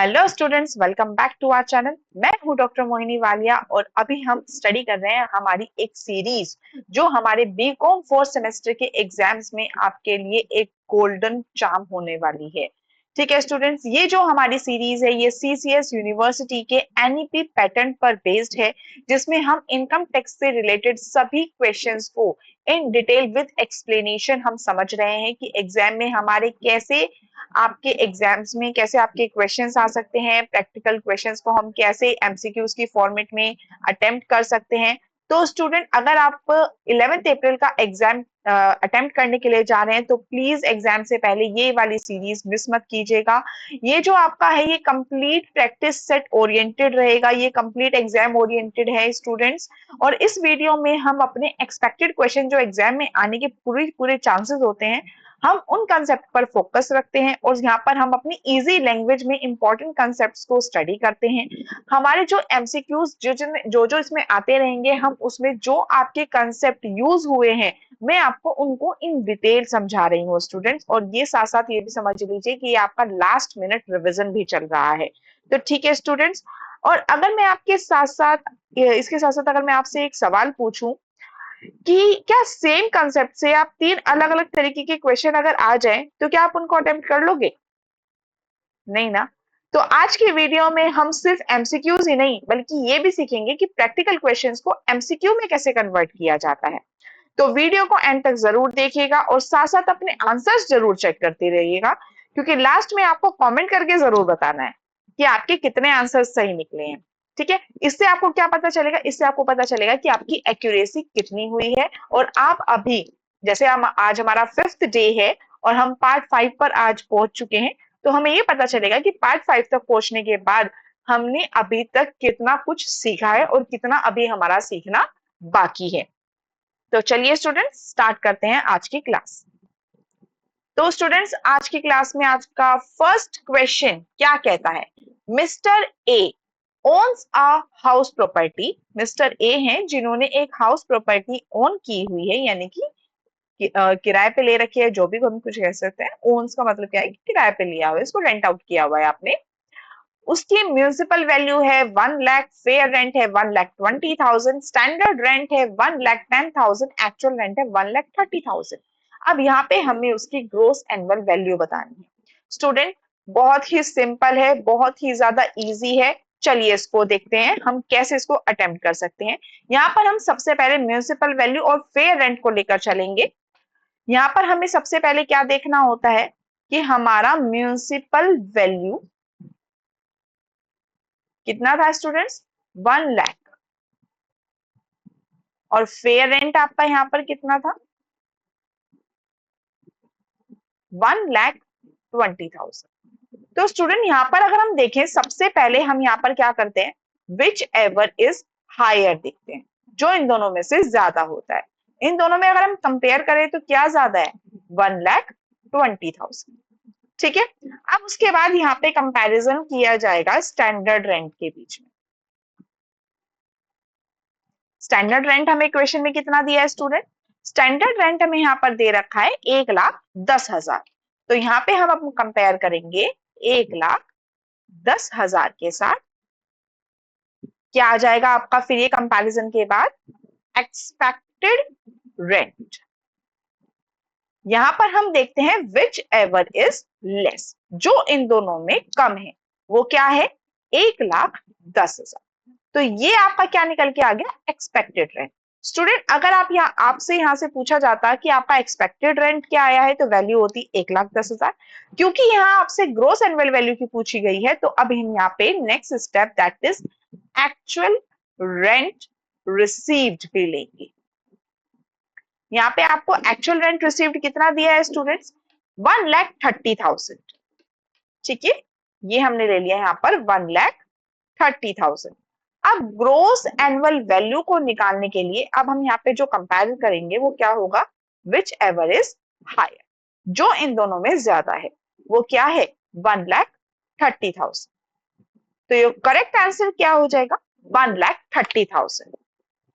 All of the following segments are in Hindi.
Hello students, welcome back to our channel. मैं हूं डॉक्टर मोहिनी वालिया और अभी हम स्टडी कर रहे हैं हमारी एक सीरीज जो हमारे बीकॉम फोर्थ सेमेस्टर के एग्जाम्स में आपके लिए एक गोल्डन चार्म होने वाली है। ठीक है स्टूडेंट्स, ये जो हमारी सीरीज है ये सीसीएस यूनिवर्सिटी के एनईपी पैटर्न पर बेस्ड है, जिसमें हम इनकम टैक्स से रिलेटेड सभी क्वेश्चंस को इन डिटेल विद एक्सप्लेनेशन हम समझ रहे हैं कि एग्जाम में हमारे कैसे आपके एग्जाम्स में कैसे आपके क्वेश्चंस आ सकते हैं, प्रैक्टिकल क्वेश्चंस को हम कैसे एमसीक्यूज की फॉर्मेट में अटेम्प्ट कर सकते हैं। तो स्टूडेंट, अगर आप 11 अप्रैल का एग्जाम अटेम्प्ट करने के लिए जा रहे हैं तो प्लीज एग्जाम से पहले ये वाली सीरीज मिस मत कीजिएगा। ये जो आपका है ये कंप्लीट प्रैक्टिस सेट ओरिएंटेड रहेगा, ये कंप्लीट एग्जाम ओरिएंटेड है स्टूडेंट्स। और इस वीडियो में हम अपने एक्सपेक्टेड क्वेश्चन जो एग्जाम में आने के पूरे पूरे चांसेस होते हैं, हम उन कंसेप्ट पर फोकस रखते हैं और यहाँ पर हम अपनी इजी लैंग्वेज में इंपॉर्टेंट कंसेप्ट्स को स्टडी करते हैं। हमारे जो एमसीक्यूज जो इसमें आते रहेंगे, हम उसमें जो आपके कंसेप्ट यूज हुए हैं मैं आपको उनको इन डिटेल समझा रही हूँ स्टूडेंट्स। और ये साथ साथ ये भी समझ लीजिए कि ये आपका लास्ट मिनट रिविजन भी चल रहा है। तो ठीक है स्टूडेंट्स, और अगर मैं आपके साथ साथ इसके साथ साथ अगर मैं आपसे एक सवाल पूछूं कि क्या सेम कंसेप्ट से आप 3 अलग अलग तरीके के क्वेश्चन अगर आ जाएं तो क्या आप उनको अटेम्प्ट कर लोगे? नहीं ना। तो आज की वीडियो में हम सिर्फ एमसीक्यूज ही नहीं बल्कि ये भी सीखेंगे कि प्रैक्टिकल क्वेश्चंस को एमसीक्यू में कैसे कन्वर्ट किया जाता है। तो वीडियो को एंड तक जरूर देखिएगा और साथ साथ अपने आंसर्स जरूर चेक करते रहिएगा, क्योंकि लास्ट में आपको कमेंट करके जरूर बताना है कि आपके कितने आंसर्स सही निकले हैं। ठीक है, इससे आपको क्या पता चलेगा? इससे आपको पता चलेगा कि आपकी एक्यूरेसी कितनी हुई है। और आप अभी, जैसे हम आज हमारा 5th डे है और हम पार्ट 5 पर आज पहुंच चुके हैं, तो हमें ये पता चलेगा कि पार्ट 5 तक पहुंचने के बाद हमने अभी तक कितना कुछ सीखा है और कितना अभी हमारा सीखना बाकी है। तो चलिए स्टूडेंट्स, स्टार्ट करते हैं आज की क्लास। तो स्टूडेंट्स, आज की क्लास में आज का फर्स्ट क्वेश्चन क्या कहता है? Mister A owns a house property. Mister A हैं जिन्होंने एक हाउस प्रॉपर्टी ओन की हुई है, यानी कि किराए पे ले रखी है, जो भी हम कुछ कह सकते हैं। ओन्स का मतलब क्या है? किराए पे लिया हुआ है, इसको रेंट आउट किया हुआ है आपने। उसकी म्यूनिसिपल वैल्यू है 1 लाख, फेयर रेंट है 1,20,000, स्टैंडर्ड रेंट है 1,10,000, एक्चुअल रेंट है 1,30,000। अब यहाँ पे हमें उसकी ग्रोस एनुअल वैल्यू बतानी है। स्टूडेंट, बहुत ही सिंपल है, बहुत ही ज्यादा इजी है। चलिए इसको देखते हैं हम कैसे इसको अटेम्प्ट कर सकते हैं। यहाँ पर हम सबसे पहले म्यूनिसिपल वैल्यू और फेयर रेंट को लेकर चलेंगे। यहाँ पर हमें सबसे पहले क्या देखना होता है कि हमारा म्यूनिसिपल वैल्यू कितना था स्टूडेंट्स? 1 लाख। और फेयर रेंट आपका यहाँ पर कितना था? 1,20,000। तो स्टूडेंट, यहाँ पर अगर हम देखें, सबसे पहले हम यहाँ पर क्या करते हैं? विच एवर इज हायर देखते हैं, जो इन दोनों में से ज्यादा होता है। इन दोनों में अगर हम कंपेयर करें तो क्या ज्यादा है? 1,20,000। ठीक है, अब उसके बाद यहाँ पे कंपैरिजन किया जाएगा स्टैंडर्ड रेंट के बीच में। स्टैंडर्ड रेंट हमें क्वेश्चन में कितना दिया है स्टूडेंट? स्टैंडर्ड रेंट हमें यहाँ पर दे रखा है 1,10,000। तो यहाँ पे हम अपन कंपेयर करेंगे 1,10,000 के साथ। क्या आ जाएगा आपका फिर ये कंपैरिजन के बाद? Expected rent. यहाँ पर हम देखते हैं विच एवर इज लेस, जो इन दोनों में कम है वो क्या है? 1,10,000। तो ये आपका क्या निकल के आ गया? Expected rent. स्टूडेंट, अगर आप आपसे यहाँ से पूछा जाता कि आपका एक्सपेक्टेड रेंट क्या आया है, तो वैल्यू होती 1,10,000। क्योंकि यहाँ आपसे ग्रोस एनुअल वैल्यू की पूछी गई है, तो अब हम यहाँ पे next step that is actual rent received भी लेंगे। यहाँ पे आपको एक्चुअल रेंट रिसीव्ड कितना दिया है स्टूडेंट्स? 1,30,000। ठीक है, ये हमने ले लिया यहाँ पर 1,30,000। अब ग्रोस एनुअल वैल्यू को निकालने के लिए अब हम यहाँ पे जो कंपेयर करेंगे वो क्या होगा? विच एवर इज हायर, जो इन दोनों में ज्यादा है वो क्या है? 1,30,000। तो ये करेक्ट आंसर क्या हो जाएगा? 1,30,000।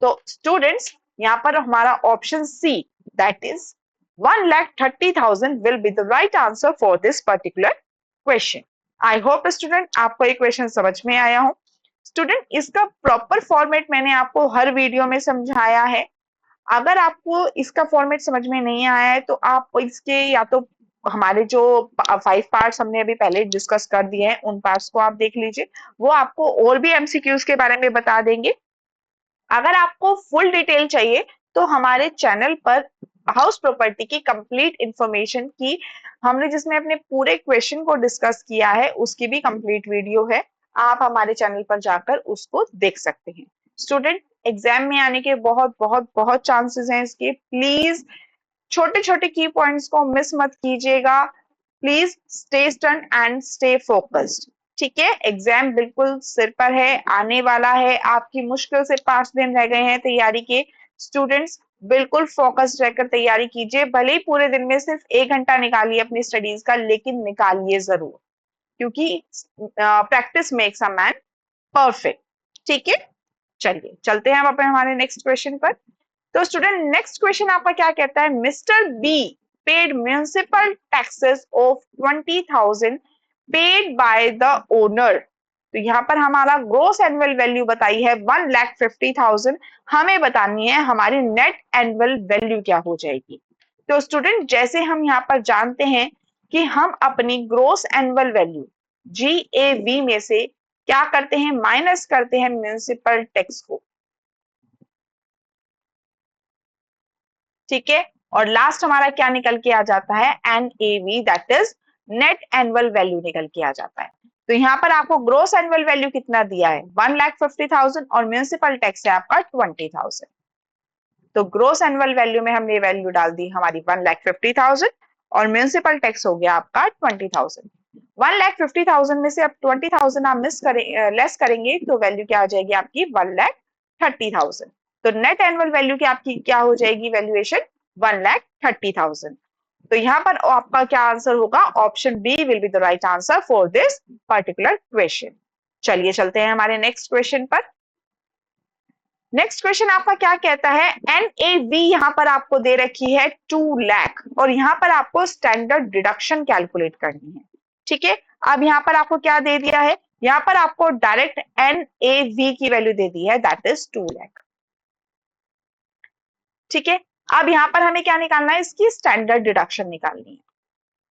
तो स्टूडेंट्स, यहाँ पर हमारा option C that is 1,30,000 will be the right answer for this particular question. I hope student आपको ये क्वेश्चन समझ में आया हो। स्टूडेंट इसका प्रॉपर फॉर्मेट मैंने आपको हर वीडियो में समझाया है। अगर आपको इसका फॉर्मेट समझ में नहीं आया है तो आप इसके या तो हमारे जो 5 पार्ट्स हमने अभी पहले डिस्कस कर दिए हैं उन पार्ट्स को आप देख लीजिए, वो आपको और भी एमसीक्यूज के बारे में बता देंगे। अगर आपको फुल डिटेल चाहिए तो हमारे चैनल पर हाउस प्रॉपर्टी की कंप्लीट इंफॉर्मेशन की हमने जिसमें अपने पूरे क्वेश्चन को डिस्कस किया है उसकी भी कंप्लीट वीडियो है, आप हमारे चैनल पर जाकर उसको देख सकते हैं। स्टूडेंट एग्जाम में आने के बहुत बहुत बहुत चांसेस हैं इसके, प्लीज छोटे छोटे की पॉइंट्स को मिस मत कीजिएगा। प्लीज स्टे स्टन एंड स्टे फोकस्ड। ठीक है, एग्जाम बिल्कुल सिर पर है, आने वाला है, आपकी मुश्किल से 5 दिन रह गए हैं तैयारी के। स्टूडेंट्स बिल्कुल फोकस्ड रहकर तैयारी कीजिए, भले ही पूरे दिन में सिर्फ 1 घंटा निकालिए अपनी स्टडीज का, लेकिन निकालिए जरूर, क्योंकि practice makes a man perfect. ठीक है, चलिए चलते हैं हम अपने हमारे नेक्स्ट क्वेश्चन पर। तो स्टूडेंट नेक्स्ट क्वेश्चन आपका क्या कहता है, mister be paid municipal taxes of 20,000 paid by the owner. तो यहाँ पर हमारा ग्रोस एनुअल वैल्यू बताई है 1,50,000, हमें बतानी है हमारी नेट एनुअल वैल्यू क्या हो जाएगी। तो स्टूडेंट जैसे हम यहाँ पर जानते हैं कि हम अपनी ग्रोस एनुअल वैल्यू GAV में से क्या करते हैं, माइनस करते हैं म्युनिसिपल टैक्स को। ठीक है, और लास्ट हमारा क्या निकल के आ जाता है, NAV, that is net annual value निकल के आ जाता है। तो यहाँ पर आपको ग्रोस एनुअल वैल्यू कितना दिया है, 1,50,000 और म्युनिसिपल टैक्स है आपका 20,000। तो ग्रोस एनुअल वैल्यू में हमने वैल्यू डाल दी हमारी 1,50,000 और म्युनिसिपल टैक्स हो गया आपका 20,000। 1,50,000 में से अब 20,000 आप मिस करें लेस करेंगे तो वैल्यू क्या आ जाएगी आपकी 1,30,000। तो नेट एनुअल वैल्यू की आपकी क्या हो जाएगी वैल्यूएशन, 1,30,000। तो यहाँ पर आपका क्या आंसर होगा, option B will be the right answer for this particular question. चलिए चलते हैं हमारे नेक्स्ट क्वेश्चन पर। नेक्स्ट क्वेश्चन आपका क्या कहता है, NAV यहाँ पर आपको दे रखी है 2 लाख और यहाँ पर आपको स्टैंडर्ड डिडक्शन कैलकुलेट करनी है। ठीक है, अब यहाँ पर आपको क्या दे दिया है, यहाँ पर आपको डायरेक्ट NAV की वैल्यू दे दी है, दैट इज 2 लाख। ठीक है, अब यहाँ पर हमें क्या निकालना है, इसकी स्टैंडर्ड डिडक्शन निकालनी है।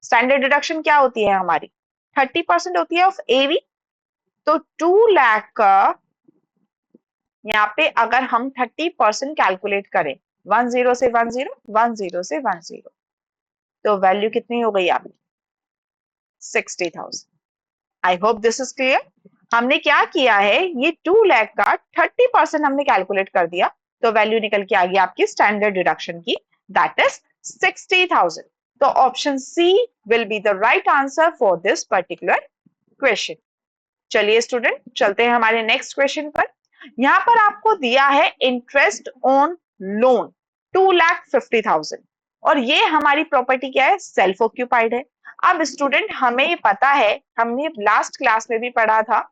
स्टैंडर्ड डिडक्शन क्या होती है हमारी, 30% होती है ऑफ AV। तो 2 लाख का यहाँ पे अगर हम 30% कैलकुलेट करें, 10 से 10, 10 से 10, तो वैल्यू कितनी हो गई आपकी, 60,000। I hope this is clear. हमने क्या किया है, ये 2 लाख का 30% हमने कैलकुलेट कर दिया, तो वैल्यू निकल के आ गई आपकी स्टैंडर्ड डिडक्शन की, दैट इज 60,000। तो option C will be the right answer for this particular question. चलिए स्टूडेंट चलते हैं हमारे नेक्स्ट क्वेश्चन पर। यहां पर आपको दिया है इंटरेस्ट ऑन लोन 2,50,000 और ये हमारी प्रॉपर्टी क्या है, सेल्फ ऑक्यूपाइड है। अब स्टूडेंट हमें ये पता है, हमने लास्ट क्लास में भी पढ़ा था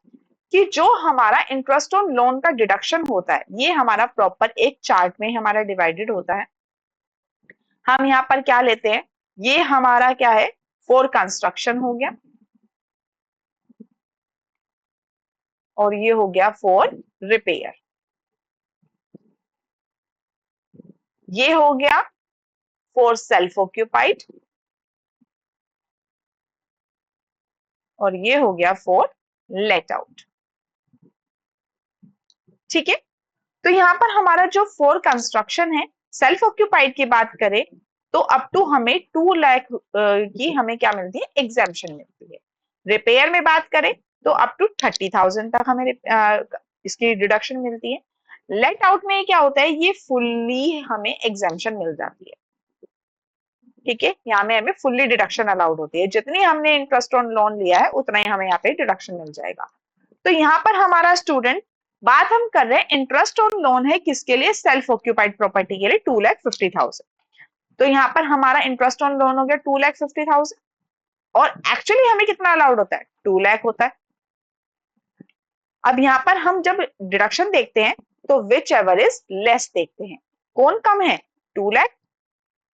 कि जो हमारा इंटरेस्ट ऑन लोन का डिडक्शन होता है ये हमारा प्रॉपर एक चार्ट में हमारा डिवाइडेड होता है। हम यहाँ पर क्या लेते हैं, ये हमारा क्या है, फॉर कंस्ट्रक्शन हो गया और ये हो गया फॉर रिपेयर, ये हो गया फॉर सेल्फ ऑक्यूपाइड और ये हो गया फॉर लेट आउट। ठीक है, तो यहां पर हमारा जो फॉर कंस्ट्रक्शन है, सेल्फ ऑक्यूपाइड की बात करें तो अप टू हमें 2 लाख की हमें क्या मिलती है, एग्जेम्पशन मिलती है। रिपेयर में बात करें तो अप टू 30,000 तक हमें इसकी डिडक्शन मिलती है। लेट आउट में क्या होता है, ये फुल्ली हमें एग्जेम्पशन मिल जाती है। ठीक है, यहाँ में हमें फुल्ली डिडक्शन अलाउड होती है, जितनी हमने इंटरेस्ट ऑन लोन लिया है उतना ही हमें यहाँ पे डिडक्शन मिल जाएगा। तो यहाँ पर हमारा स्टूडेंट बात हम कर रहे हैं इंटरेस्ट ऑन लोन है किसके लिए, सेल्फ ऑक्यूपाइड प्रॉपर्टी के लिए 2,50,000। तो यहाँ पर हमारा इंटरेस्ट ऑन लोन हो गया 2,50,000 और एक्चुअली हमें कितना अलाउड होता है, 2 लाख होता है। अब यहाँ पर हम जब डिडक्शन देखते हैं तो विच एवर इज लेस देखते हैं, कौन कम है, 2 लाख।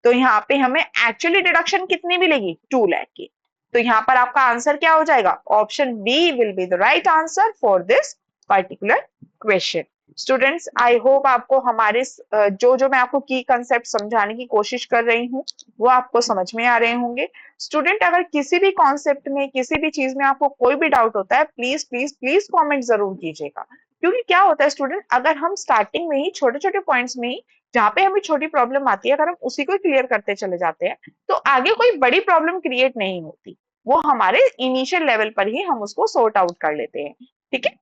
तो यहाँ पे हमें एक्चुअली डिडक्शन कितनी मिलेगी, 2 लाख की। तो यहाँ पर आपका आंसर क्या हो जाएगा? Option B will be the right answer for this particular question. Students, I hope आपको हमारे जो मैं आपको की कंसेप्ट समझाने की कोशिश कर रही हूँ वो आपको समझ में आ रहे होंगे। स्टूडेंट, अगर किसी भी कॉन्सेप्ट में, किसी भी चीज में आपको कोई भी डाउट होता है, प्लीज प्लीज प्लीज कमेंट जरूर कीजिएगा। क्योंकि क्या होता है स्टूडेंट, अगर हम स्टार्टिंग में ही छोटे छोटे पॉइंट्स में ही जहाँ पे हमें छोटी प्रॉब्लम आती है, अगर हम उसी को क्लियर करते चले जाते हैं तो आगे कोई बड़ी प्रॉब्लम क्रिएट नहीं होती। वो हमारे इनिशियल लेवल पर ही हम उसको सॉर्ट आउट कर लेते हैं। ठीक है,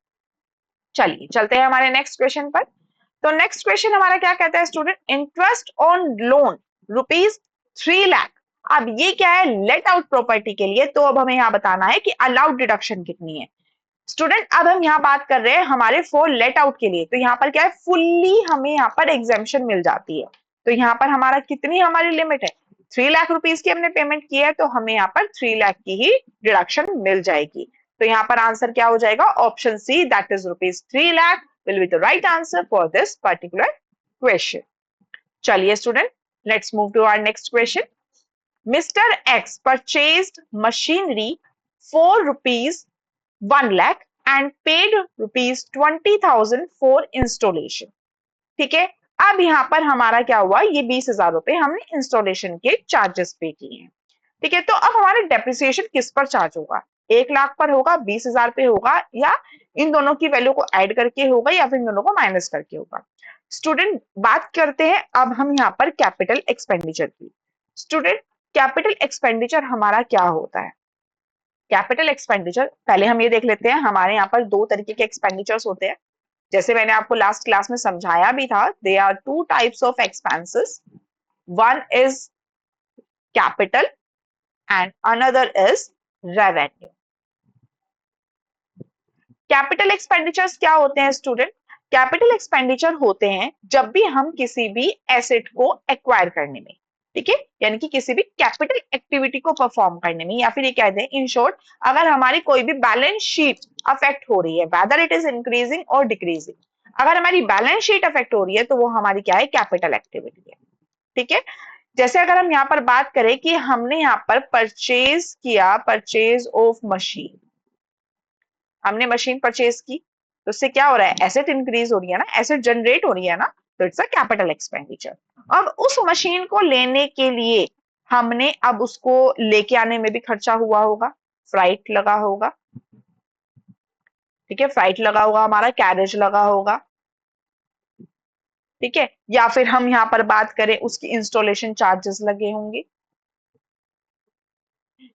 चलिए चलते हैं हमारे नेक्स्ट क्वेश्चन पर। तो नेक्स्ट क्वेश्चन हमारा क्या कहता है student? Interest on loan ₹3 lakh. अब ये क्या है? लेट आउट प्रॉपर्टी के लिए। तो अब हमें यहाँ बताना है कि अलाउड डिडक्शन कितनी है। स्टूडेंट, अब हम यहाँ बात कर रहे हैं हमारे फॉर लेट आउट के लिए। तो यहाँ पर क्या है? फुल्ली हमें यहाँ पर एग्जेम्पशन मिल जाती है। तो यहाँ पर हमारा कितनी हमारी लिमिट है? 3 लाख रुपीज की हमने पेमेंट की है, तो हमें यहाँ पर 3 लाख की ही डिडक्शन मिल जाएगी। तो यहाँ पर आंसर क्या हो जाएगा? Option C, that is ₹3 lakh will be the right answer for this particular question. चलिए student, let's move to our next question. Mr. X purchased machinery for ₹1 lakh and paid ₹20,000 for installation. ठीक है, अब यहाँ पर हमारा क्या हुआ? ये 20,000 रुपए हमने इंस्टॉलेशन के चार्जेस पे किए हैं। ठीक है, तो अब हमारे डेप्रिसिएशन किस पर चार्ज होगा? 1 लाख पर होगा, 20,000 पे होगा, या इन दोनों की वैल्यू को ऐड करके होगा, या फिर इन दोनों को माइनस करके होगा? स्टूडेंट, बात करते हैं अब हम यहाँ पर कैपिटल एक्सपेंडिचर की। स्टूडेंट, कैपिटल एक्सपेंडिचर हमारा क्या होता है? कैपिटल एक्सपेंडिचर, पहले हम ये देख लेते हैं, हमारे यहाँ पर 2 तरीके के एक्सपेंडिचर्स होते हैं। जैसे मैंने आपको लास्ट क्लास में समझाया भी था, they are 2 types of expenses. One is capital and another is revenue. Capital expenditures क्या होते हैं स्टूडेंट? कैपिटल एक्सपेंडिचर होते हैं जब भी हम किसी भी एसेट को एक्वायर करने में, ठीक है, यानी कि किसी भी कैपिटल एक्टिविटी को परफॉर्म करने में, या फिर ये कहते हैं इन शॉर्ट, अगर हमारी कोई भी बैलेंस शीट अफेक्ट हो रही है, वेदर इट इज इंक्रीजिंग और डिक्रीजिंग, अगर हमारी बैलेंस शीट अफेक्ट हो रही है तो वो हमारी क्या है? कैपिटल एक्टिविटी है। ठीक है, जैसे अगर हम यहाँ पर बात करें कि हमने यहाँ पर परचेज किया, परचेज ऑफ मशीन, हमने मशीन परचेज की, तो उससे क्या हो रहा है? एसेट इंक्रीज हो रही है ना, एसेट जनरेट हो रही है ना, तो इट्स अ कैपिटल एक्सपेंडिचर। अब उस मशीन को लेने के लिए हमने अब उसको लेके आने में भी खर्चा हुआ होगा, फ्राइट लगा होगा, ठीक है, फ्राइट लगा होगा, हमारा कैरेज लगा होगा, ठीक है, या फिर हम यहाँ पर बात करें उसकी इंस्टॉलेशन चार्जेस लगे होंगे,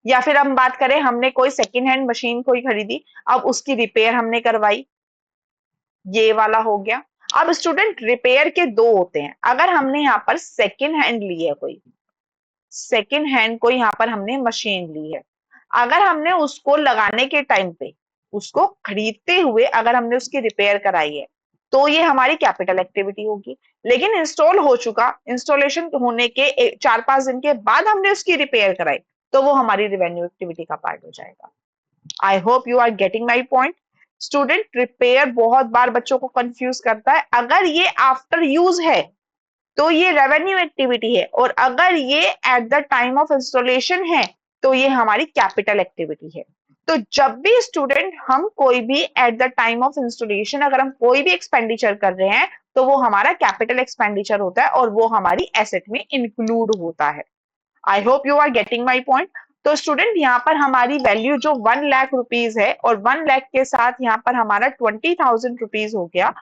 या फिर हम बात करें हमने कोई सेकेंड हैंड मशीन कोई खरीदी, अब उसकी रिपेयर हमने करवाई, ये वाला हो गया। अब स्टूडेंट, रिपेयर के 2 होते हैं। अगर हमने यहाँ पर सेकेंड हैंड ली है, कोई सेकेंड हैंड कोई यहाँ पर हमने मशीन ली है, अगर हमने उसको लगाने के टाइम पे, उसको खरीदते हुए अगर हमने उसकी रिपेयर कराई है, तो ये हमारी कैपिटल एक्टिविटी होगी। लेकिन इंस्टॉल हो चुका, इंस्टॉलेशन होने के 4-5 दिन के बाद हमने उसकी रिपेयर कराई, तो वो हमारी रेवेन्यू एक्टिविटी का पार्ट हो जाएगा। I hope you are getting my point. Student, repair बहुत बार बच्चों को कंफ्यूज करता है। अगर ये आफ्टर यूज है तो ये रेवेन्यू एक्टिविटी है, और अगर ये eight the time of installation है तो ये हमारी कैपिटल एक्टिविटी है। तो जब भी स्टूडेंट हम कोई भी eight the time of installation अगर हम कोई भी एक्सपेंडिचर कर रहे हैं, तो वो हमारा कैपिटल एक्सपेंडिचर होता है और वो हमारी एसेट में इंक्लूड होता है। I hope you are getting my point. तो स्टूडेंट, यहाँ पर हमारी वैल्यू जो 1 लाख रुपीज है, और 1 लाख के साथ यहाँ पर हमारा 20,000 रुपीज हो गया,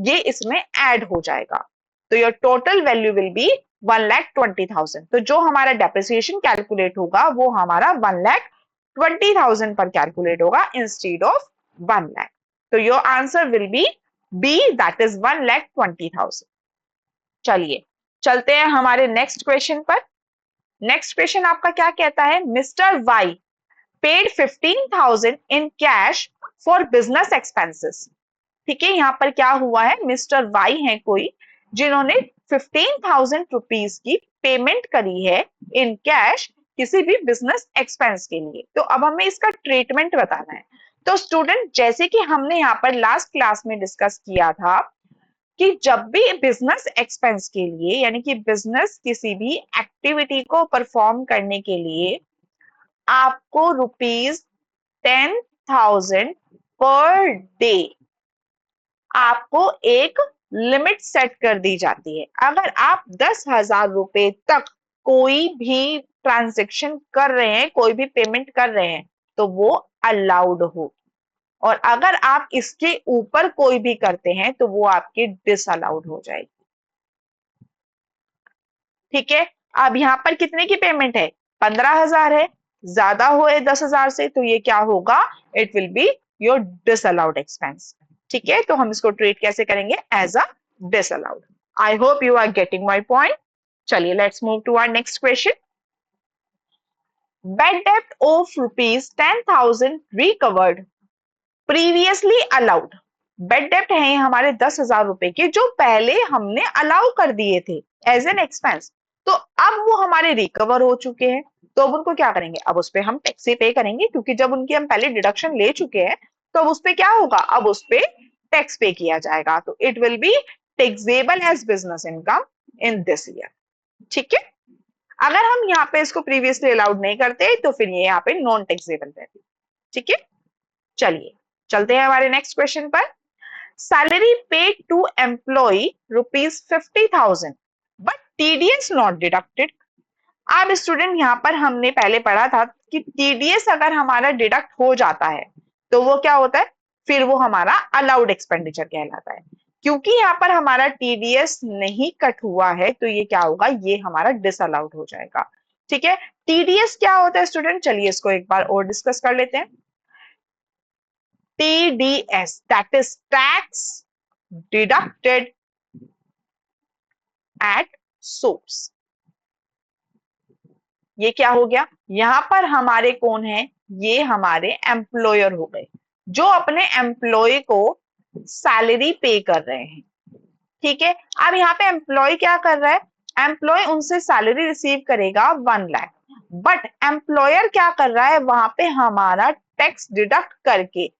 ये इसमें ऐड हो जाएगा। तो your total value will be 1,20,000। तो जो हमारा डेप्रिसिएशन कैलकुलेट होगा वो हमारा 1,20,000 पर कैलकुलेट होगा इंस्टेड ऑफ 1 लाख। तो your answer will be B, that is 1,20,000। चलिए चलते हैं हमारे नेक्स्ट क्वेश्चन पर। नेक्स्ट क्वेश्चन आपका क्या कहता है? Mister Y paid 15,000 in cash for business expenses. ठीक है, यहाँ पर क्या हुआ है? मिस्टर वाई है कोई जिन्होंने 15,000 रुपीज की पेमेंट करी है इन कैश किसी भी बिजनेस एक्सपेंस के लिए। तो अब हमें इसका ट्रीटमेंट बताना है। तो स्टूडेंट, जैसे कि हमने यहाँ पर लास्ट क्लास में डिस्कस किया था कि जब भी बिजनेस एक्सपेंस के लिए, यानी कि बिजनेस किसी भी एक्टिविटी को परफॉर्म करने के लिए आपको ₹10,000 पर डे आपको एक लिमिट सेट कर दी जाती है। अगर आप 10,000 रुपए तक कोई भी ट्रांजेक्शन कर रहे हैं, कोई भी पेमेंट कर रहे हैं, तो वो अलाउड हो, और अगर आप इसके ऊपर कोई भी करते हैं तो वो आपकी डिसअलाउड हो जाएगी। ठीक है, अब यहां पर कितने की पेमेंट है? 15,000 है, ज्यादा हो 10,000 से तो ये क्या होगा? It will be your disallowed expense. ठीक है, तो हम इसको ट्रीट कैसे करेंगे? As a disallowed. I hope you are getting my point. चलिए let's move to our next question. Bad डेप्ट of ₹10,000 recovered previously allowed. Bad डेप्ट है हमारे 10,000 रुपए के, जो पहले हमने अलाउ कर दिए थे एज एन एक्सपेंस, तो अब वो हमारे रिकवर हो चुके हैं। तो अब उनको क्या करेंगे? अब उस पर हम टैक्स ही पे करेंगे, क्योंकि जब उनकी हम पहले डिडक्शन ले चुके हैं तो अब उस पर क्या होगा? अब उस पर टैक्स पे किया जाएगा। तो it will be taxable as business income in this year. ठीक है, अगर हम यहाँ पे इसको प्रीवियसली अलाउड नहीं करते तो फिर ये यहाँ पे नॉन टैक्सेबल रहती। ठीक है, चलिए चलते हैं हमारे नेक्स्ट क्वेश्चन पर। Salary paid to employ ₹50,000 but TDS not deducted. अब स्टूडेंट यहाँ पर हमने पहले पढ़ा था कि टीडीएस अगर हमारा डिडक्ट हो जाता है तो वो क्या होता है? फिर वो हमारा अलाउड एक्सपेंडिचर कहलाता है। क्योंकि यहाँ पर हमारा टीडीएस नहीं कट हुआ है तो ये क्या होगा? ये हमारा डिसअलाउड हो जाएगा। ठीक है, टीडीएस क्या होता है स्टूडेंट? चलिए इसको एक बार और डिस्कस कर लेते हैं। TDS, that is tax deducted at source। ये क्या हो गया? यहां पर हमारे कौन है? ये हमारे एम्प्लॉयर हो गए, जो अपने एम्प्लॉय को सैलरी पे कर रहे हैं। ठीक है, अब यहाँ पे एम्प्लॉय क्या कर रहा है? एम्प्लॉय उनसे सैलरी रिसीव करेगा 1 लाख, बट एम्प्लॉयर क्या कर रहा है? वहां पे हमारा टैक्स डिडक्ट करके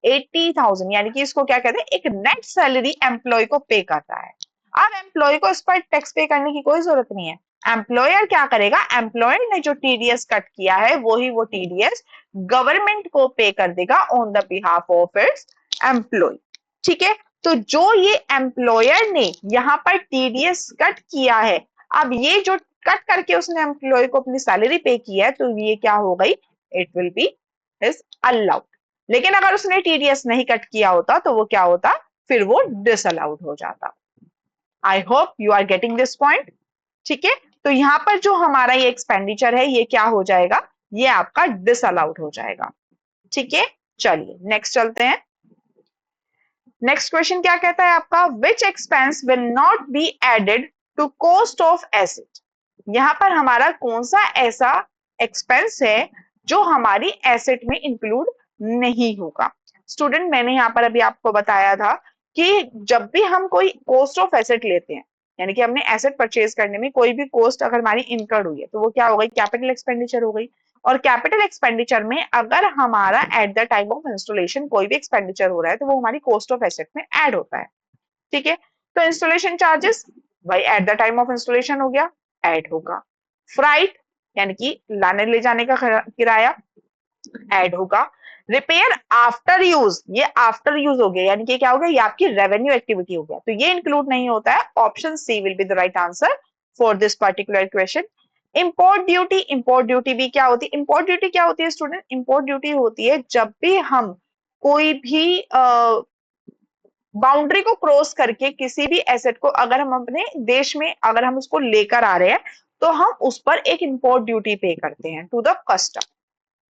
80,000, यानी कि इसको क्या कहते हैं? एक नेट सैलरी एम्प्लॉय को पे कर रहा है। अब एम्प्लॉय को इस पर टैक्स पे करने की कोई जरूरत नहीं है। एम्प्लॉयर क्या करेगा? एम्प्लॉयर ने जो टीडीएस कट किया है वही वो टीडीएस गवर्नमेंट को पे कर देगा on the behalf of its employ. ठीक है, तो जो ये एम्प्लॉयर ने यहाँ पर टीडीएस कट किया है, अब ये जो कट करके उसने एम्प्लॉय को अपनी सैलरी पे की है, तो ये क्या हो गई? It will B is allowed. लेकिन अगर उसने टीडीएस नहीं कट किया होता तो वो क्या होता? फिर वो डिसअलाउड हो जाता। I hope you are getting this point. ठीक है, तो यहां पर जो हमारा ये एक्सपेंडिचर है ये क्या हो जाएगा? ये आपका डिसअलाउड हो जाएगा। ठीक है, चलिए नेक्स्ट चलते हैं। नेक्स्ट क्वेश्चन क्या कहता है आपका? Which expense will not be added to cost of asset. यहां पर हमारा कौन सा ऐसा एक्सपेंस है जो हमारी एसेट में इंक्लूड नहीं होगा? स्टूडेंट मैंने यहाँ पर अभी आपको बताया था कि जब भी हम कोई कॉस्ट ऑफ एसेट लेते हैं, यानी कि हमने एसेट परचेज करने में कोई भी कॉस्ट अगर हमारी इनकर्ड हुई है तो वो क्या हो गई? कैपिटल एक्सपेंडिचर हो गई। और कैपिटल एक्सपेंडिचर में अगर हमारा eight the time of installation कोई भी एक्सपेंडिचर हो रहा है तो वो हमारी कॉस्ट ऑफ एसेट में ऐड होता है। ठीक है, तो इंस्टॉलेशन चार्जेस भाई eight the time of installation हो गया, ऐड होगा। फ्राइट यानी कि लाने ले जाने का किराया, ऐड होगा। रिपेयर आफ्टर यूज, ये आफ्टर यूज हो गया, यानी कि क्या हो गया? ये आपकी रेवेन्यू एक्टिविटी हो गया, तो ये इंक्लूड नहीं होता है। Option C will be the right answer for this particular question. Import duty, import duty भी क्या होती है? इंपोर्ट ड्यूटी क्या होती है स्टूडेंट? इंपोर्ट ड्यूटी होती है जब भी हम कोई भी बाउंड्री को क्रॉस करके किसी भी एसेट को अगर हम अपने देश में अगर हम उसको लेकर आ रहे हैं तो हम उस पर एक इंपोर्ट ड्यूटी पे करते हैं टू द कस्टम।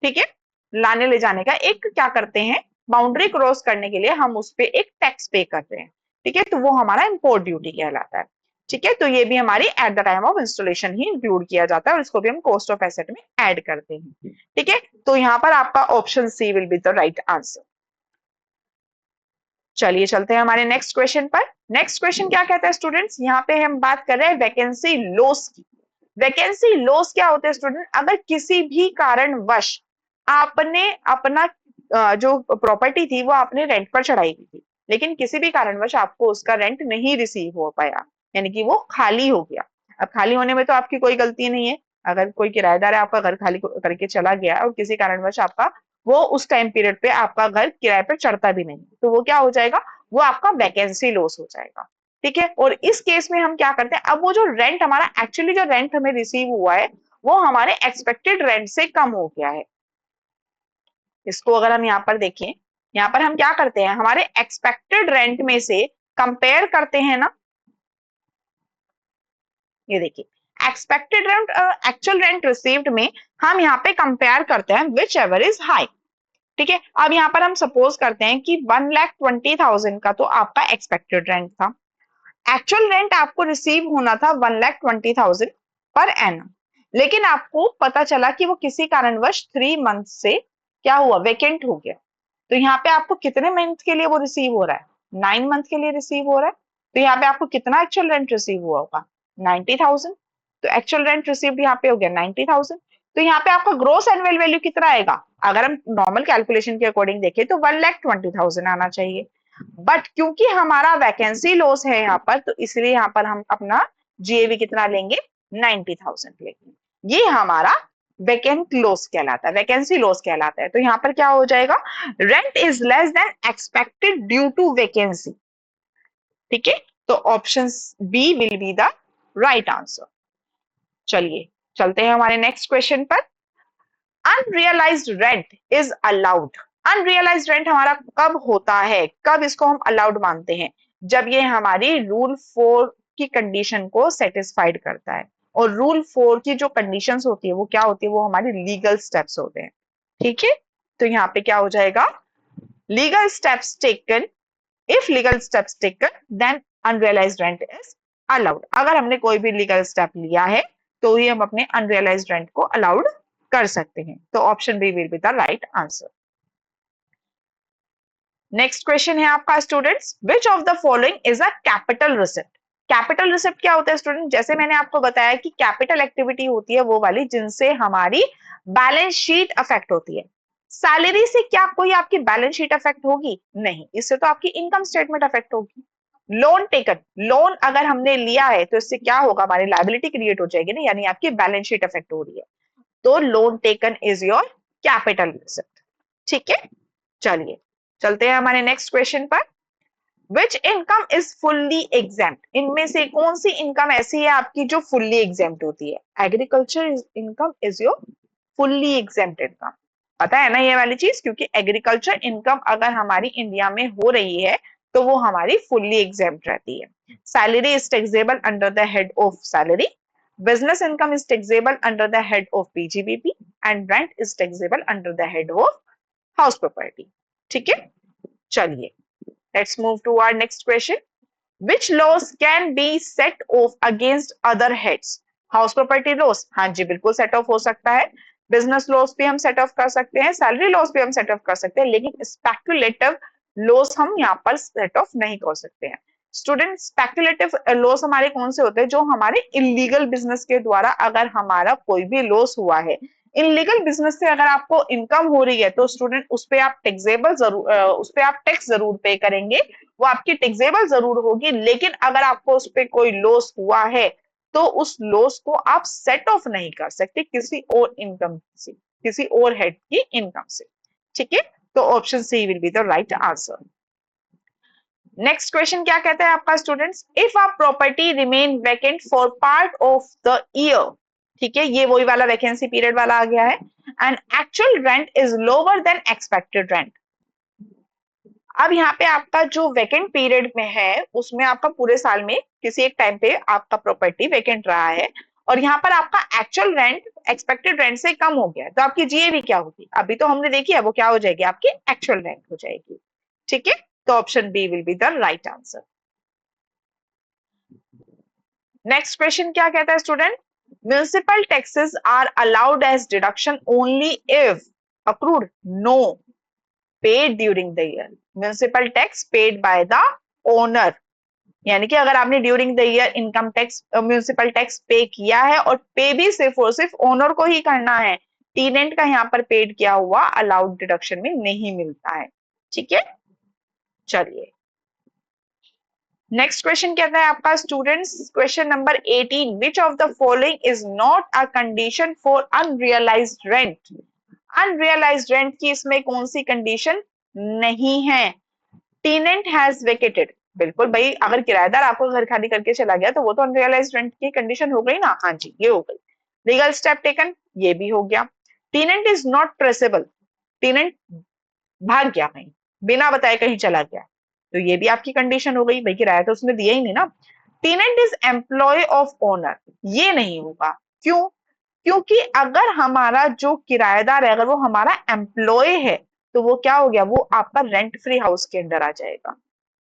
ठीक है, लाने ले जाने का एक क्या करते हैं? बाउंड्री क्रॉस करने के लिए हम उस पर एक टैक्स पे करते हैं। ठीक है, तो वो हमारा इंपोर्ट ड्यूटी कहलाता है। ठीक है, तो ये भी हमारी at the time of installation ही इंक्लूड किया जाता है और इसको भी हम कॉस्ट ऑफ एसेट में ऐड करते हैं। ठीक है, तो यहाँ पर आपका option C will be the right answer. चलिए चलते हैं हमारे नेक्स्ट क्वेश्चन पर। नेक्स्ट क्वेश्चन क्या कहता है स्टूडेंट्स? यहाँ पे हम बात कर रहे हैं वैकेंसी लॉस की। वैकेंसी लॉस क्या होते हैं स्टूडेंट? अगर किसी भी कारणवश आपने अपना जो प्रॉपर्टी थी वो आपने रेंट पर चढ़ाई थी, लेकिन किसी भी कारणवश आपको उसका रेंट नहीं रिसीव हो पाया, यानी कि वो खाली हो गया। अब खाली होने में तो आपकी कोई गलती नहीं है, अगर कोई किराएदार है आपका घर खाली करके चला गया और किसी कारणवश आपका वो उस टाइम पीरियड पे आपका घर किराए पर चढ़ता भी नहीं, तो वो क्या हो जाएगा, वो आपका वैकेंसी लॉस हो जाएगा। ठीक है, और इस केस में हम क्या करते हैं, अब वो जो रेंट हमारा एक्चुअली जो रेंट हमें रिसीव हुआ है वो हमारे एक्सपेक्टेड रेंट से कम हो गया है। इसको अगर हम यहाँ पर देखें, यहाँ पर हम क्या करते हैं, हमारे एक्सपेक्टेड रेंट में से कंपेयर करते हैं ना, ये देखिए expected rent actual rent received में हम यहाँ पे कंपेयर करते हैं विच एवर इज हाई। ठीक है, अब यहाँ पर हम सपोज करते हैं कि 1,20,000 का तो आपका एक्सपेक्टेड रेंट था, एक्चुअल रेंट आपको रिसीव होना था 1,20,000 पर एनम, लेकिन आपको पता चला कि वो किसी कारणवश 3 मंथ से क्या हुआ, वेकेंट हो गया। तो यहाँ पे आपको कितने मंथ के लिए वो रिसीव हो रहा है, 9 मंथ के लिए रिसीव हो रहा है। तो यहाँ पे आपको कितना एक्चुअल रेंट रिसीव हुआ होगा, 90,000। तो एक्चुअल रेंट रिसीव यहाँ पे हो गया 90,000। तो यहाँ पे आपका ग्रोस एनुअल वैल्यू कितना आएगा, अगर हम नॉर्मल कैलकुलेशन के अकॉर्डिंग देखें तो 1,20,000 आना चाहिए। बट क्योंकि हमारा वैकेंसी लॉस है यहाँ पर, तो इसलिए यहाँ पर हम अपना जीएवी कितना लेंगे, 90,000 लेंगे। ये हमारा वैकेंट लॉस कहलाता है, वैकेंसी लॉस कहलाता है। तो यहाँ पर क्या हो जाएगा, rent is less than expected due to vacancy. ठीक है, तो option B will be the right answer. चलिए चलते हैं हमारे नेक्स्ट क्वेश्चन पर। Unrealised rent is allowed. Unrealised rent हमारा कब होता है, कब इसको हम अलाउड मानते हैं, जब ये हमारी रूल 4 की कंडीशन को सेटिस्फाइड करता है। और रूल 4 की जो कंडीशंस होती है वो क्या होती है, वो हमारी लीगल स्टेप्स होते हैं। ठीक है, तो यहाँ पे क्या हो जाएगा, legal steps taken, if legal steps taken then unrealised rent is allowed. अगर हमने कोई भी लीगल स्टेप लिया है तो ही हम अपने अनरियलाइज्ड रेंट को अलाउड कर सकते हैं। तो option B will be the right answer. Next question है आपका students, which of the following is a capital receipt. Capital receipt क्या होता है स्टूडेंट, जैसे मैंने आपको बताया कि कैपिटल एक्टिविटी होती है वो वाली जिनसे हमारी बैलेंस शीट अफेक्ट होती है। सैलरी से क्या कोई आपकी बैलेंस शीट अफेक्ट होगी, नहीं, इससे तो आपकी इनकम स्टेटमेंट अफेक्ट होगी। लोन टेकन, लोन अगर हमने लिया है तो इससे क्या होगा, हमारी लायबिलिटी क्रिएट हो जाएगी ना, यानी आपकी बैलेंस शीट अफेक्ट हो रही है। तो loan taken is your capital receipt. ठीक है, चलिए चलते हैं हमारे नेक्स्ट क्वेश्चन पर। विच इनकम इज फुल्ली एग्जेम्प्ट। इनमें से कौन सी इनकम ऐसी है आपकी जो फुल्ली एग्जेम्प्ट होती है, agriculture income is your fully exempt income. पता है ना ये वाली चीज, क्योंकि एग्रीकल्चर इनकम अगर हमारी इंडिया में हो रही है तो वो हमारी फुल्ली एग्जेम्प्ट रहती है। Salary is taxable under the head of salary, business income is taxable under the head of PGBP and rent is taxable under the head of house property। ठीक है, चलिए let's move to our next question। which laws can be set off against other heads। House property loss, हाँ जी बिल्कुल सेट ऑफ हो सकता है। बिजनेस लॉस भी हम सेट ऑफ कर सकते हैं, सैलरी लॉस भी हम सेट ऑफ कर सकते हैं, लेकिन स्पेक्युलेटिव लॉस हम यहाँ पर सेट ऑफ नहीं कर सकते हैं। स्टूडेंट स्पेक्युलेटिव लॉस हमारे कौन से होते हैं, जो हमारे इलीगल बिजनेस के द्वारा अगर हमारा कोई भी लॉस हुआ है, इलीगल बिजनेस से अगर आपको इनकम हो रही है तो स्टूडेंट उस पे आप टैक्सेबल जरूर उस पे आप टैक्स जरूर पे करेंगे, वो आपकी टैक्सेबल जरूर होगी, लेकिन अगर आपको उस पे कोई लॉस हुआ है तो उस लॉस को आप सेट ऑफ नहीं कर सकते किसी और इनकम से, किसी और हेड की इनकम से। ठीक है, तो option C will be the right answer. Next question क्या कहता है आपका students, if a property remain vacant for part of the year. ठीक है, ये वही वाला वैकेंसी पीरियड वाला आ गया है, and actual rent is lower than expected rent. अब यहाँ पे आपका जो वैकेंट पीरियड में है उसमें आपका पूरे साल में किसी एक टाइम पे आपका प्रॉपर्टी वैकेंट रहा है और यहाँ पर आपका एक्चुअल रेंट एक्सपेक्टेड रेंट से कम हो गया है, तो आपकी जीएवी क्या होगी, अभी तो हमने देखी है, वो क्या हो जाएगी, आपकी एक्चुअल रेंट हो जाएगी। ठीक है, तो option B will be the right answer. Next question क्या कहता है student, municipal taxes are allowed as deduction only if accrued, no, paid during the year. Municipal tax paid by the owner, यानी कि अगर आपने during the year income tax municipal tax pay किया है और पे भी सिर्फ और सिर्फ ओनर को ही करना है, टीनेंट का यहाँ पर पेड किया हुआ अलाउड डिडक्शन में नहीं मिलता है। ठीक है, चलिए नेक्स्ट क्वेश्चन कहता है आपका students, question number 18, which of the following is not a condition for unrealised rent. Unrealised rent की इसमें कौन सी कंडीशन नहीं है? टेनेंट हैज वेकेटेड, बिल्कुल भाई, अगर किराएदार आपको घर खाली करके चला गया तो वो तो अनरियलाइज्ड रेंट की कंडीशन हो गई ना। हाँ जी, ये हो गई। लीगल स्टेप टेकन, ये भी हो गया। Tenant is not traceable, tenant भाग गया कहीं, बिना बताए कहीं चला गया, तो ये भी आपकी कंडीशन हो गई, भाई किराया तो उसने दिया ही नहीं ना। Tenant is employ of owner, ये नहीं होगा। क्यों? क्योंकि अगर हमारा जो किराएदार है अगर वो हमारा एम्प्लॉय है तो वो क्या हो गया, वो आपका रेंट फ्री हाउस के अंडर आ जाएगा।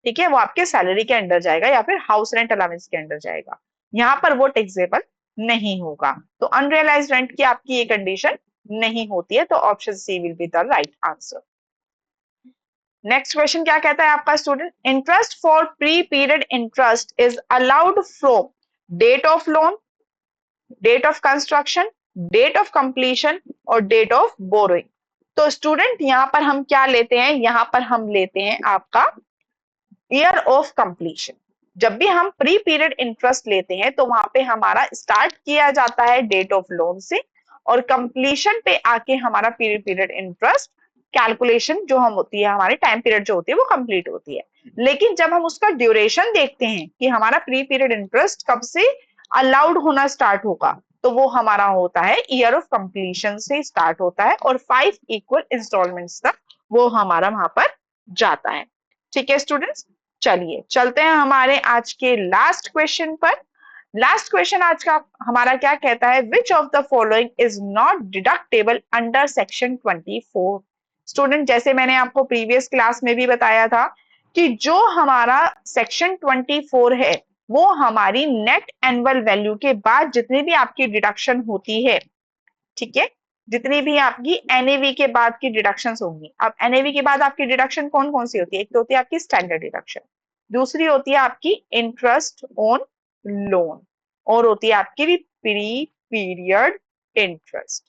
ठीक है, वो आपके सैलरी के अंडर जाएगा या फिर हाउस रेंट अलाउंस के अंडर जाएगा, यहाँ पर वो टैक्सेबल नहीं होगा। तो अनरियलाइज्ड रेंट की आपकी ये कंडीशन नहीं होती है, तो option C will be the right answer. Next question क्या कहता है आपका student, interest for pre period interest is allowed from date of loan, date of construction, date of completion और डेट ऑफ बोरोइंग। तो स्टूडेंट यहां पर हम क्या लेते हैं, यहां पर हम लेते हैं आपका ईयर ऑफ कंप्लीशन। जब भी हम प्री पीरियड इंटरेस्ट लेते हैं तो वहां पे हमारा स्टार्ट किया जाता है डेट ऑफ लोन से, और कंप्लीशन पे आके हमारा प्री पीरियड इंटरेस्ट कैलकुलेशन जो हम होती है, हमारी टाइम पीरियड जो होती है वो कंप्लीट होती है। लेकिन जब हम उसका ड्यूरेशन देखते हैं कि हमारा प्री पीरियड इंटरेस्ट कब से अलाउड होना स्टार्ट होगा, तो वो हमारा होता है ईयर ऑफ कंप्लीशन से स्टार्ट होता है, और 5 इक्वल इंस्टॉलमेंट्स तक वो हमारा वहां पर जाता है। ठीक है स्टूडेंट्स, चलिए चलते हैं हमारे आज के लास्ट क्वेश्चन पर। लास्ट क्वेश्चन आज का हमारा क्या कहता है, विच of the following is not deductible under section 24। Student जैसे मैंने आपको प्रीवियस क्लास में भी बताया था कि जो हमारा सेक्शन 24 है वो हमारी नेट एनुअल वैल्यू के बाद जितनी भी आपकी डिडक्शन होती है, ठीक है, जितनी भी आपकी एनएवी के बाद की डिडक्शंस होंगी। अब एनएवी के बाद आपकी डिडक्शन कौन कौन सी होती है, एक तो होती है आपकी स्टैंडर्ड डिडक्शन, दूसरी होती है आपकी इंटरेस्ट ऑन लोन, और होती है आपकी प्री पीरियड इंटरेस्ट।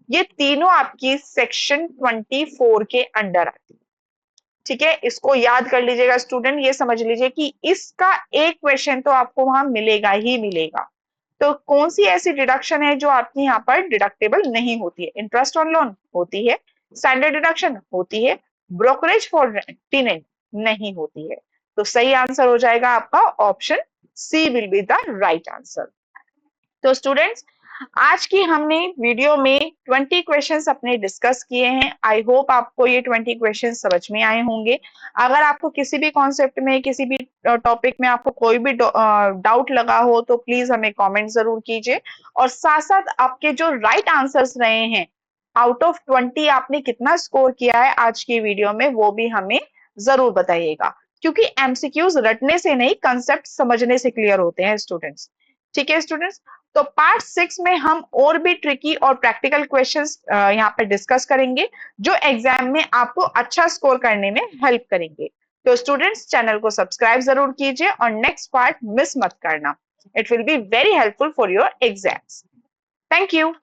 ये तीनों आपकी सेक्शन 24 के अंडर आती है। ठीक है, इसको याद कर लीजिएगा स्टूडेंट, ये समझ लीजिए कि इसका एक क्वेश्चन तो आपको वहां मिलेगा ही मिलेगा। तो कौन सी ऐसी डिडक्शन है जो आपकी यहाँ पर डिडक्टेबल नहीं होती है? इंटरेस्ट ऑन लोन होती है, स्टैंडर्ड डिडक्शन होती है, ब्रोकरेज फॉर टेनेंट नहीं होती है। तो सही आंसर हो जाएगा आपका option C will be the right answer. तो स्टूडेंट्स आज की हमने वीडियो में 20 क्वेश्चंस अपने डिस्कस किए हैं। आई होप आपको ये 20 क्वेश्चंस समझ में आए होंगे। अगर आपको किसी भी कॉन्सेप्ट में, किसी भी टॉपिक में आपको कोई भी डाउट लगा हो तो प्लीज हमें कमेंट जरूर कीजिए, और साथ साथ आपके जो राइट आंसर्स रहे हैं, आउट ऑफ 20 आपने कितना स्कोर किया है आज की वीडियो में, वो भी हमें जरूर बताइएगा, क्योंकि एमसीक्यूज रटने से नहीं, कंसेप्ट समझने से क्लियर होते हैं स्टूडेंट्स। ठीक है स्टूडेंट्स, तो पार्ट 6 में हम और भी ट्रिकी और प्रैक्टिकल क्वेश्चंस यहाँ पर डिस्कस करेंगे जो एग्जाम में आपको अच्छा स्कोर करने में हेल्प करेंगे। तो स्टूडेंट्स चैनल को सब्सक्राइब जरूर कीजिए और नेक्स्ट पार्ट मिस मत करना। It will be very helpful for your exams. Thank you.